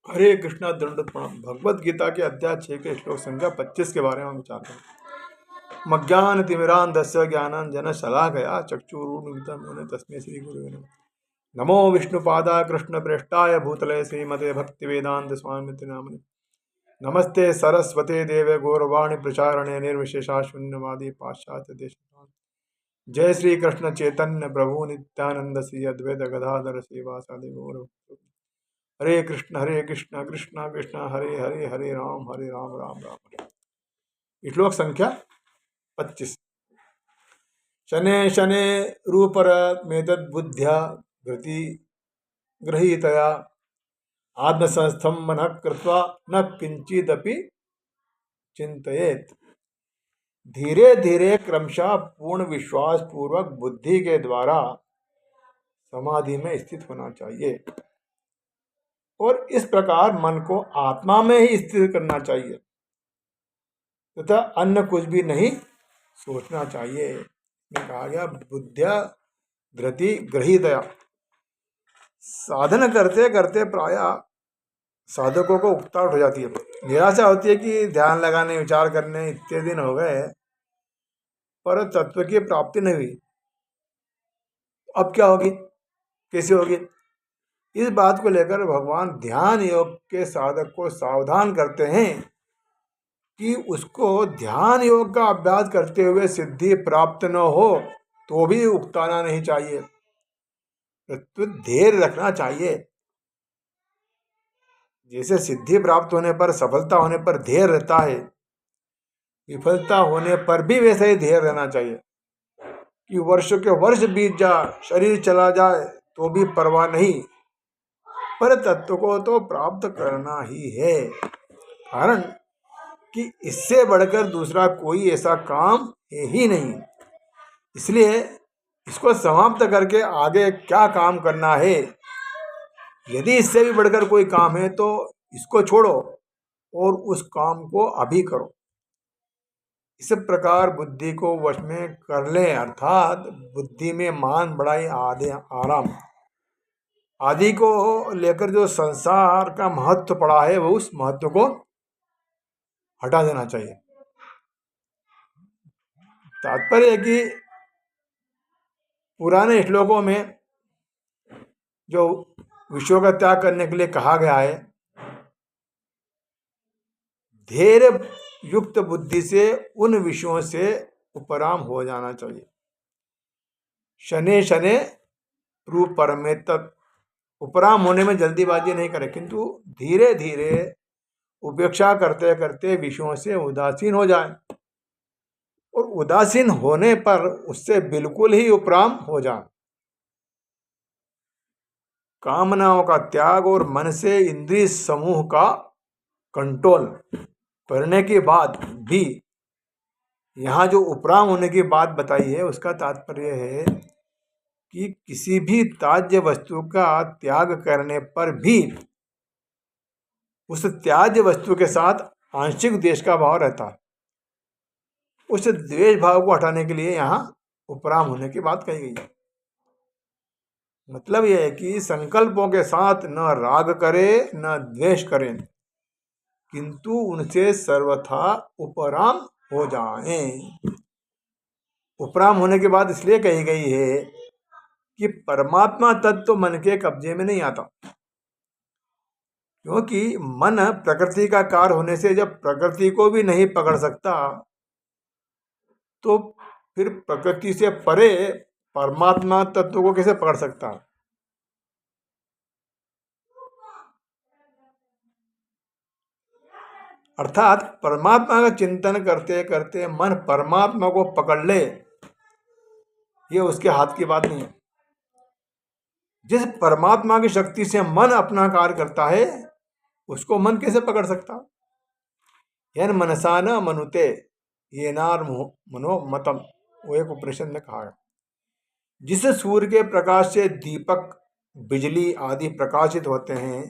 हरे कृष्णा दंडोत प्रणाम। भगवत गीता के अध्याय 6 के श्लोक संख्या 25 के बारे में हम विचार करें। मज्ञान तिमिरांधस्य ज्ञानांजन शलाकया चक्षुरुन्मिलितं तस्मै श्री गुरुवे नमः। नमो विष्णुपादाय कृष्ण प्रेष्ठाय भूतले श्रीमते भक्ति वेदांत स्वामी नामने। नमस्ते सरस्वते देवे गौरवाणी प्रचारणे निर्विशेषा शून्यवादी पाश्चात्य देश। जय श्री कृष्ण चैतन्य प्रभु नित्यानंद श्री अद्वैत गदाधर श्रीवासादि गौर। हरे कृष्ण कृष्ण कृष्ण हरे हरे हरे राम राम राम हरे। श्लोक संख्या 25। शने शने रूपर मेतद बुद्ध्या गति गृहीतया आत्मसंस्थम मनः कृत्वा न किंचिदपि चिंतयेत। धीरे धीरे क्रमशः पूर्ण विश्वास पूर्वक बुद्धि के द्वारा समाधि में स्थित होना चाहिए और इस प्रकार मन को आत्मा में ही स्थिर करना चाहिए तथा अन्य कुछ भी नहीं सोचना चाहिए। इसमें कहा गया बुद्धिया धृति गृहीतया। साधन करते करते प्राय साधकों को उकताहट हो जाती है, निराशा होती है कि ध्यान लगाने विचार करने इतने दिन हो गए पर तत्व की प्राप्ति नहीं हुई, अब क्या होगी, कैसे होगी। इस बात को लेकर भगवान ध्यान योग के साधक को सावधान करते हैं कि उसको ध्यान योग का अभ्यास करते हुए सिद्धि प्राप्त न हो तो भी उकताना नहीं चाहिए, तो धैर्य रखना चाहिए। जैसे सिद्धि प्राप्त होने पर सफलता होने पर धैर्य रहता है, विफलता होने पर भी वैसे ही धैर्य रहना चाहिए कि वर्षों के वर्ष बीत जाए, शरीर चला जाए तो भी परवाह नहीं, पर तत्व को तो प्राप्त करना ही है। कारण कि इससे बढ़कर दूसरा कोई ऐसा काम है ही नहीं। इसलिए इसको समाप्त करके आगे क्या काम करना है, यदि इससे भी बढ़कर कोई काम है तो इसको छोड़ो और उस काम को अभी करो। इस प्रकार बुद्धि को वश में कर ले, अर्थात बुद्धि में मान बढ़ाई आदि आराम आदि को लेकर जो संसार का महत्व पड़ा है वो उस महत्व को हटा देना चाहिए। तात्पर्य है कि पुराने श्लोकों में जो विषयों का त्याग करने के लिए कहा गया है, धैर्य युक्त बुद्धि से उन विषयों से उपराम हो जाना चाहिए। शने शने रूप परमे तत्, उपराम होने में जल्दीबाजी नहीं करे किंतु धीरे धीरे उपेक्षा करते करते विषयों से उदासीन हो जाए और उदासीन होने पर उससे बिल्कुल ही उपराम हो जाए। कामनाओं का त्याग और मन से इंद्रिय समूह का कंट्रोल करने के बाद भी यहाँ जो उपराम होने की बात बताई है उसका तात्पर्य है कि किसी भी त्याज्य वस्तु का त्याग करने पर भी उस त्याज्य वस्तु के साथ आंशिक द्वेष का भाव रहता है। उस द्वेष भाव को हटाने के लिए यहाँ उपराम होने की बात कही गई है। मतलब यह है कि संकल्पों के साथ न राग करे न द्वेष करें किंतु उनसे सर्वथा उपराम हो जाएं। उपराम होने के बाद इसलिए कही गई है कि परमात्मा तत्व मन के कब्जे में नहीं आता, क्योंकि मन प्रकृति का कार्य होने से जब प्रकृति को भी नहीं पकड़ सकता तो फिर प्रकृति से परे परमात्मा तत्व को कैसे पकड़ सकता है। अर्थात परमात्मा का चिंतन करते करते मन परमात्मा को पकड़ ले, ये उसके हाथ की बात नहीं है। जिस परमात्मा की शक्ति से मन अपना कार्य करता है उसको मन कैसे पकड़ सकता। यन मनसा न मनुते ये नार मनो मतम, वो एक उपनिषद में कहा है। जिस सूर्य के प्रकाश से दीपक बिजली आदि प्रकाशित होते हैं,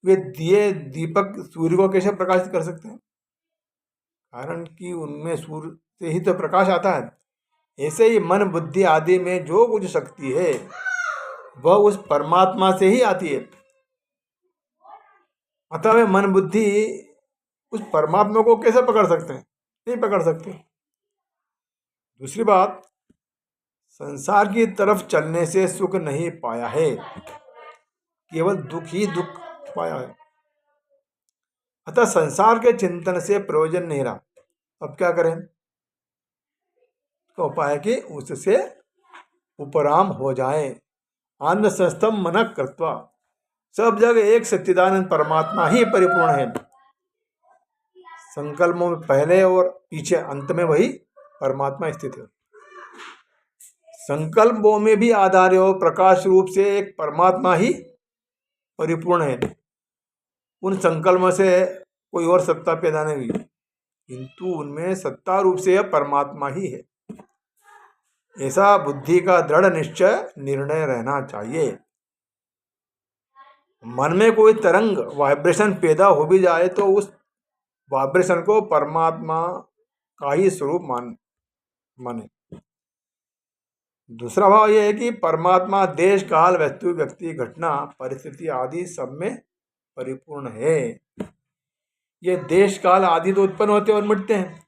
वे दिए दीपक सूर्य को कैसे प्रकाशित कर सकते हैं, कारण कि उनमें सूर्य से ही तो प्रकाश आता है। ऐसे ही मन बुद्धि आदि में जो कुछ शक्ति है वह उस परमात्मा से ही आती है। अतः वे मन बुद्धि उस परमात्मा को कैसे पकड़ सकते हैं? नहीं पकड़ सकते। दूसरी बात, संसार की तरफ चलने से सुख नहीं पाया है, केवल दुख ही दुख पाया है। अतः संसार के चिंतन से प्रयोजन नहीं रहा। अब क्या करें? तो उपाय कि उससे उपराम हो जाए। आनंद संस्थम मन कृत्वा, सब जगह एक सच्चिदानंद परमात्मा ही परिपूर्ण है। संकल्पों में पहले और पीछे अंत में वही परमात्मा स्थित है। संकल्पों में भी आधार और प्रकाश रूप से एक परमात्मा ही परिपूर्ण है। उन संकल्पों से कोई और सत्ता पैदा नहीं हुई, किंतु उनमें सत्ता रूप से परमात्मा ही है। ऐसा बुद्धि का दृढ़ निश्चय निर्णय रहना चाहिए। मन में कोई तरंग वाइब्रेशन पैदा हो भी जाए तो उस वाइब्रेशन को परमात्मा का ही स्वरूप माने। दूसरा भाव यह है कि परमात्मा देश काल वस्तु व्यक्ति घटना परिस्थिति आदि सब में परिपूर्ण है। ये देश काल आदि तो उत्पन्न होते और मिटते हैं,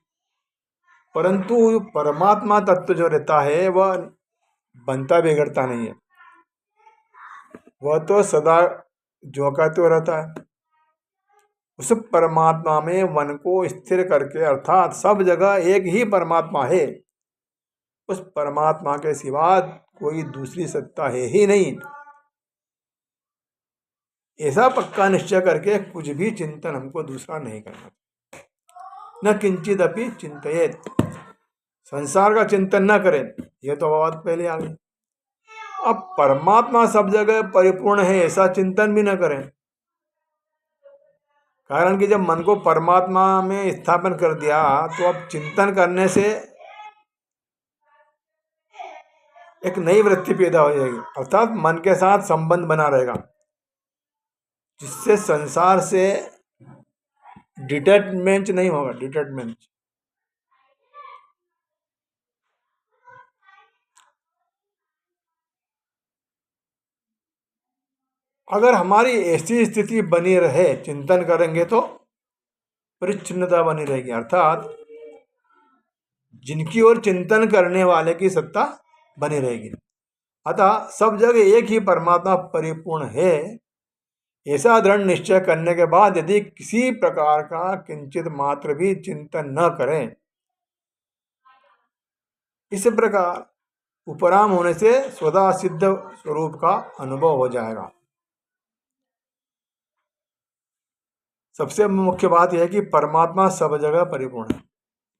परंतु परमात्मा तत्व जो रहता है वह बनता बिगड़ता नहीं है। वह तो सदा जो का तो रहता है। उस परमात्मा में मन को स्थिर करके, अर्थात सब जगह एक ही परमात्मा है, उस परमात्मा के सिवा कोई दूसरी सत्ता है ही नहीं, ऐसा पक्का निश्चय करके कुछ भी चिंतन हमको दूसरा नहीं करना। न किंचित अपि चिंतयेत, संसार का चिंतन न करें, यह तो बात पहले आ गई। अब परमात्मा सब जगह परिपूर्ण है ऐसा चिंतन भी न करें, कारण कि जब मन को परमात्मा में स्थापन कर दिया तो अब चिंतन करने से एक नई वृत्ति पैदा हो जाएगी, अर्थात मन के साथ संबंध बना रहेगा, जिससे संसार से डिटैचमेंट नहीं होगा। डिटैचमेंट अगर हमारी ऐसी स्थिति बनी रहे, चिंतन करेंगे तो परिच्छिन्नता बनी रहेगी, अर्थात जिनकी ओर चिंतन करने वाले की सत्ता बनी रहेगी। अतः सब जगह एक ही परमात्मा परिपूर्ण है, ऐसा दृढ़ निश्चय करने के बाद यदि किसी प्रकार का किंचित मात्र भी चिंतन न करें, इस प्रकार उपराम होने से स्वतः सिद्ध स्वरूप का अनुभव हो जाएगा। सबसे मुख्य बात यह है कि परमात्मा सब जगह परिपूर्ण है,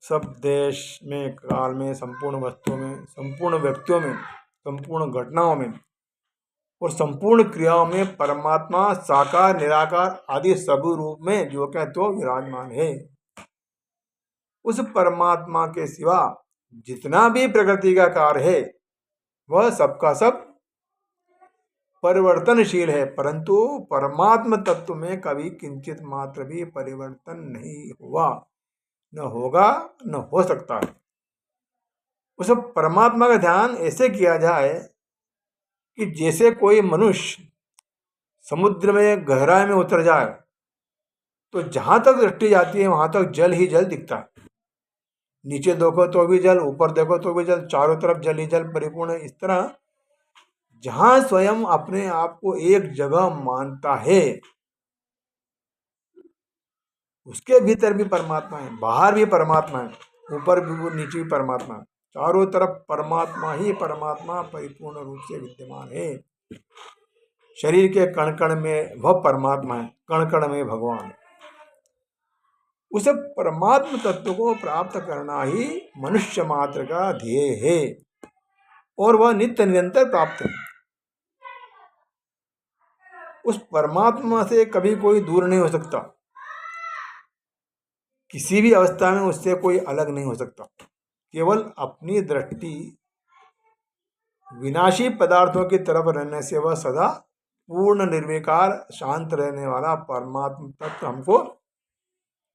सब देश में, काल में, संपूर्ण वस्तुओं में, संपूर्ण व्यक्तियों में, संपूर्ण घटनाओं में और संपूर्ण क्रियाओं में परमात्मा साकार निराकार आदि सब रूप में जो क्या तो विराजमान है। उस परमात्मा के सिवा जितना भी प्रकृति का कार्य है वह सबका सब परिवर्तनशील है, परंतु परमात्म तत्व में कभी किंचित मात्र भी परिवर्तन नहीं हुआ, न होगा, न हो सकता है। उस परमात्मा का ध्यान ऐसे किया जाए कि जैसे कोई मनुष्य समुद्र में गहराई में उतर जाए तो जहां तक दृष्टि जाती है वहां तक जल ही जल दिखता है। नीचे देखो तो भी जल, ऊपर देखो तो भी जल, चारों तरफ जल ही जल परिपूर्ण है। इस तरह जहां स्वयं अपने आप को एक जगह मानता है उसके भीतर भी परमात्मा है, बाहर भी परमात्मा है, ऊपर भी वो, नीचे भी परमात्मा है, चारों तरफ परमात्मा ही परमात्मा परिपूर्ण रूप से विद्यमान है। शरीर के कण कण में वह परमात्मा है, कण कण में भगवान। उस परमात्म तत्व को प्राप्त करना ही मनुष्य मात्र का ध्येय है और वह नित्य निरंतर प्राप्त है। उस परमात्मा से कभी कोई दूर नहीं हो सकता, किसी भी अवस्था में उससे कोई अलग नहीं हो सकता। केवल अपनी दृष्टि विनाशी पदार्थों की तरफ रहने से वह सदा पूर्ण निर्विकार शांत रहने वाला परमात्मा तत्व हमको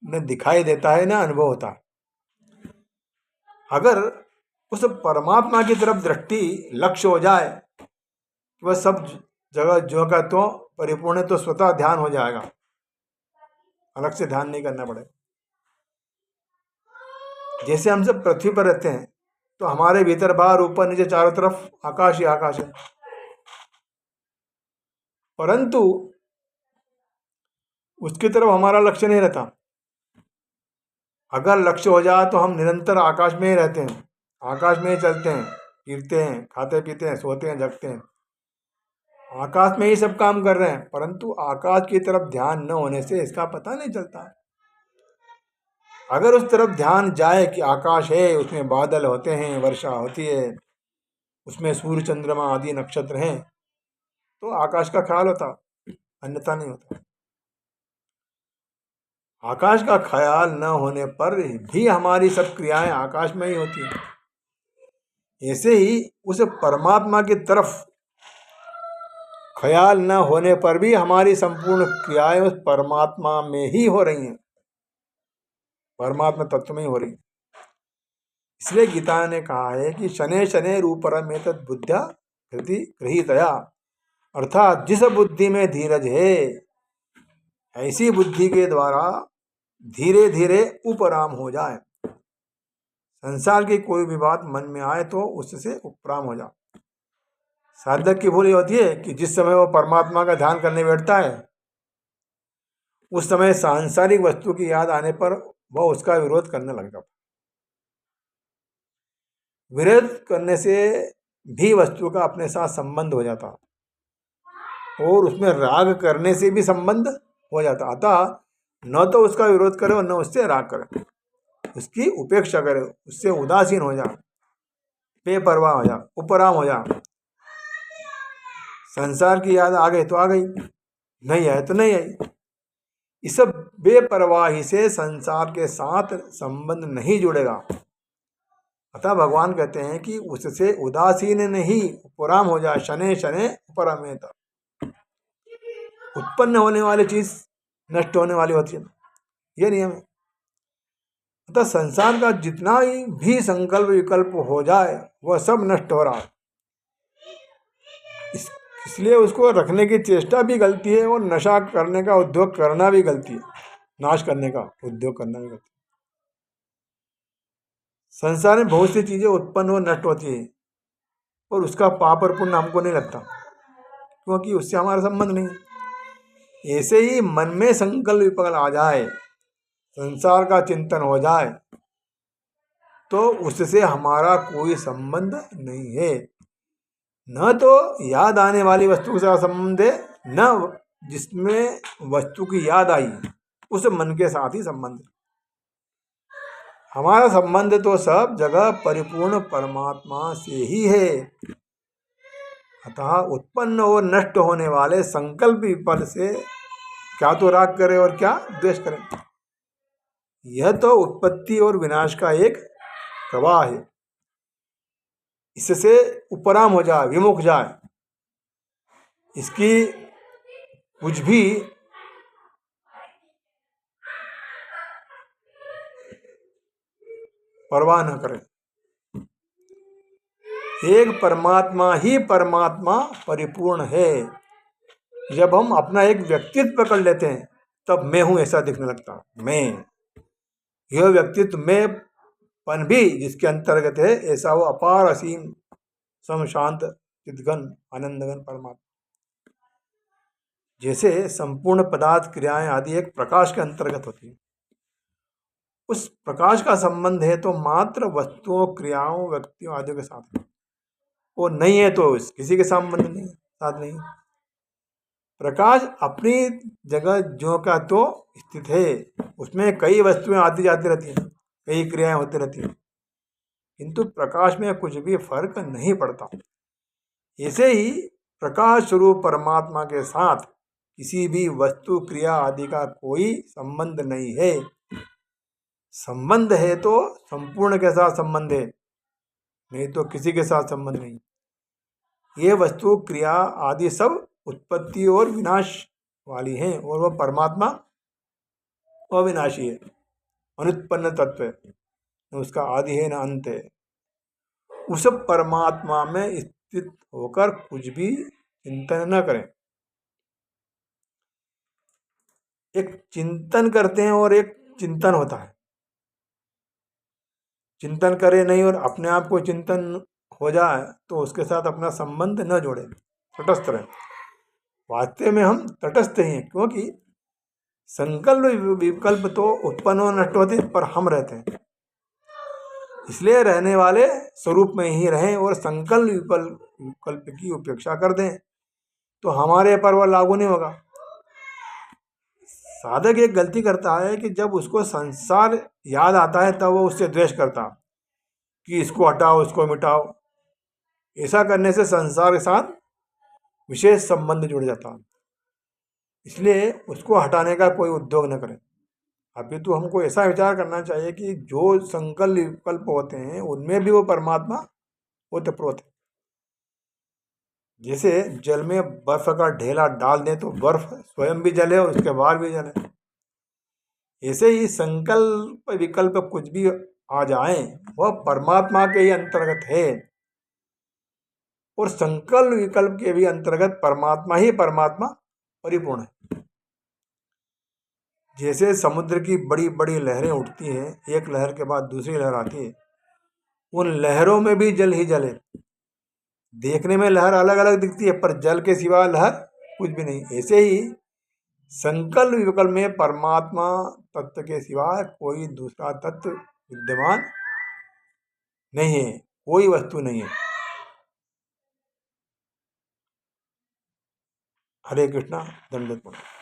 न दिखाई देता है, न अनुभव होता है। अगर उस परमात्मा की तरफ दृष्टि लक्ष्य हो जाए, वह सब जगह जो का तो परिपूर्ण है, तो स्वतः ध्यान हो जाएगा। अलग से ध्यान नहीं करना पड़ेगा। जैसे हम सब पृथ्वी पर रहते हैं तो हमारे भीतर बाहर ऊपर नीचे चारों तरफ आकाश ही आकाश है, परंतु उसकी तरफ हमारा लक्ष्य नहीं रहता। अगर लक्ष्य हो जाए तो हम निरंतर आकाश में ही रहते हैं, आकाश में ही चलते हैं फिरते हैं, खाते पीते हैं, सोते हैं, जगते हैं, आकाश में ही सब काम कर रहे हैं, परंतु आकाश की तरफ ध्यान न होने से इसका पता नहीं चलता। अगर उस तरफ ध्यान जाए कि आकाश है, उसमें बादल होते हैं, वर्षा होती है, उसमें सूर्य चंद्रमा आदि नक्षत्र हैं, तो आकाश का ख्याल होता, अन्यथा नहीं होता। आकाश का ख्याल न होने पर भी हमारी सब क्रियाएं आकाश में ही होती हैं। ऐसे ही उस परमात्मा की तरफ ख्याल न होने पर भी हमारी संपूर्ण क्रियाएं उस परमात्मा में ही हो रही हैं, परमात्मा तत्व में ही हो रही हैं। इसलिए गीता ने कहा है कि शनै शनै रूपरम एतद् बुद्ध्या हृदि गृहीतया, अर्थात जिस बुद्धि में धीरज है ऐसी बुद्धि के द्वारा धीरे धीरे उपराम हो जाए। संसार की कोई भी बात मन में आए तो उससे उपराम हो जाए। साधक की भूल ये होती है कि जिस समय वो परमात्मा का ध्यान करने बैठता है उस समय सांसारिक वस्तु की याद आने पर वह उसका विरोध करने लग जाता। विरोध करने से भी वस्तु का अपने साथ संबंध हो जाता और उसमें राग करने से भी संबंध हो जाता। अतः न तो उसका विरोध करे और न उससे राग करे, उसकी उपेक्षा करे, उससे उदासीन हो जा, बेपरवाह हो जा, उपराम हो जा। संसार की याद आ गई तो आ गई, नहीं आए तो नहीं आई। इस सब बेपरवाही से संसार के साथ संबंध नहीं जुड़ेगा। अतः भगवान कहते हैं कि उससे उदासीन नहीं उपराम हो जाए। शनै शनै उपरामेत, उत्पन्न होने वाली चीज नष्ट होने वाली होती है, ये नियम है। अतः संसार का जितना ही भी संकल्प विकल्प हो जाए वह सब नष्ट हो रहा है। इसलिए उसको रखने की चेष्टा भी गलती है और नशा करने का उद्योग करना भी गलती है, नाश करने का उद्योग करना भी गलती है। संसार में बहुत सी चीजें उत्पन्न और नष्ट होती है और उसका पाप और पुण्य हमको नहीं लगता, क्योंकि उससे हमारा संबंध नहीं है। ऐसे ही मन में संकल्प विकल्प आ जाए, संसार का चिंतन हो जाए तो उससे हमारा कोई संबंध नहीं है। न तो याद आने वाली वस्तु के साथ संबंध है, न जिसमें वस्तु की याद आई उस मन के साथ ही संबंध है। हमारा संबंध तो सब जगह परिपूर्ण परमात्मा से ही है। अतः उत्पन्न और नष्ट होने वाले संकल्प विकल्प से क्या तो राग करें और क्या द्वेष करें। यह तो उत्पत्ति और विनाश का एक प्रवाह है। इससे उपराम हो जाए, विमुख जाए, इसकी कुछ भी परवाह न करें। एक परमात्मा ही परमात्मा परिपूर्ण है। जब हम अपना एक व्यक्तित्व पकड़ लेते हैं तब मैं हूं ऐसा दिखने लगता। मैं, यह व्यक्तित्व मैं पन भी जिसके अंतर्गत है, ऐसा वो अपार असीम सम शांत चिद्घन आनंदघन परमात्मा। जैसे संपूर्ण पदार्थ क्रियाएं आदि एक प्रकाश के अंतर्गत होती है, उस प्रकाश का संबंध है तो मात्र वस्तुओं, क्रियाओं, व्यक्तियों आदि के साथ है। वो नहीं है तो किसी के संबंध नहीं, साथ नहीं। प्रकाश अपनी जगह जो का तो स्थित है, उसमें कई वस्तुएं आती जाती रहती हैं, कई क्रियाएं होती रहती हैं, किंतु प्रकाश में कुछ भी फर्क नहीं पड़ता। ऐसे ही प्रकाश स्वरूप परमात्मा के साथ किसी भी वस्तु, क्रिया आदि का कोई संबंध नहीं है। संबंध है तो संपूर्ण के साथ संबंध है, नहीं तो किसी के साथ संबंध नहीं। ये वस्तु, क्रिया आदि सब उत्पत्ति और विनाश वाली हैं और वह परमात्मा अविनाशी है, अनुत्पन्न तत्व है, न उसका आदि है न अंत है। उस परमात्मा में स्थित होकर कुछ भी चिंतन न करें। एक चिंतन करते हैं और एक चिंतन होता है। चिंतन करे नहीं और अपने आप को चिंतन हो जाए तो उसके साथ अपना संबंध न जोड़े, तटस्थ रहे। वास्तव में हम तटस्थ ही हैं, क्योंकि संकल्प विकल्प तो उत्पन्न और नष्ट होते हैं, पर हम रहते हैं। इसलिए रहने वाले स्वरूप में ही रहें और संकल्प विकल्प की उपेक्षा कर दें तो हमारे पर वह लागू नहीं होगा। साधक एक गलती करता है कि जब उसको संसार याद आता है तब वो उससे द्वेष करता कि इसको हटाओ, इसको मिटाओ। ऐसा करने से संसार के साथ विशेष संबंध जुड़ जाता है। इसलिए उसको हटाने का कोई उद्योग न करें। अभी तो हमको ऐसा विचार करना चाहिए कि जो संकल्प विकल्प होते हैं उनमें भी वो परमात्मा ओतप्रोत है। जैसे जल में बर्फ का ढेला डाल दें तो बर्फ स्वयं भी जले और उसके बाहर भी जले, ऐसे ही संकल्प विकल्प कुछ भी आ जाए वह परमात्मा के ही अंतर्गत है और संकल्प विकल्प के भी अंतर्गत परमात्मा ही परमात्मा परिपूर्ण है। जैसे समुद्र की बड़ी बड़ी लहरें उठती हैं, एक लहर के बाद दूसरी लहर आती है, उन लहरों में भी जल ही जल है। देखने में लहर अलग अलग दिखती है पर जल के सिवा लहर कुछ भी नहीं। ऐसे ही संकल्प विकल्प में परमात्मा तत्व के सिवा कोई दूसरा तत्व विद्यमान नहीं है, कोई वस्तु नहीं है। हरे कृष्णा, दंडवत प्रणाम।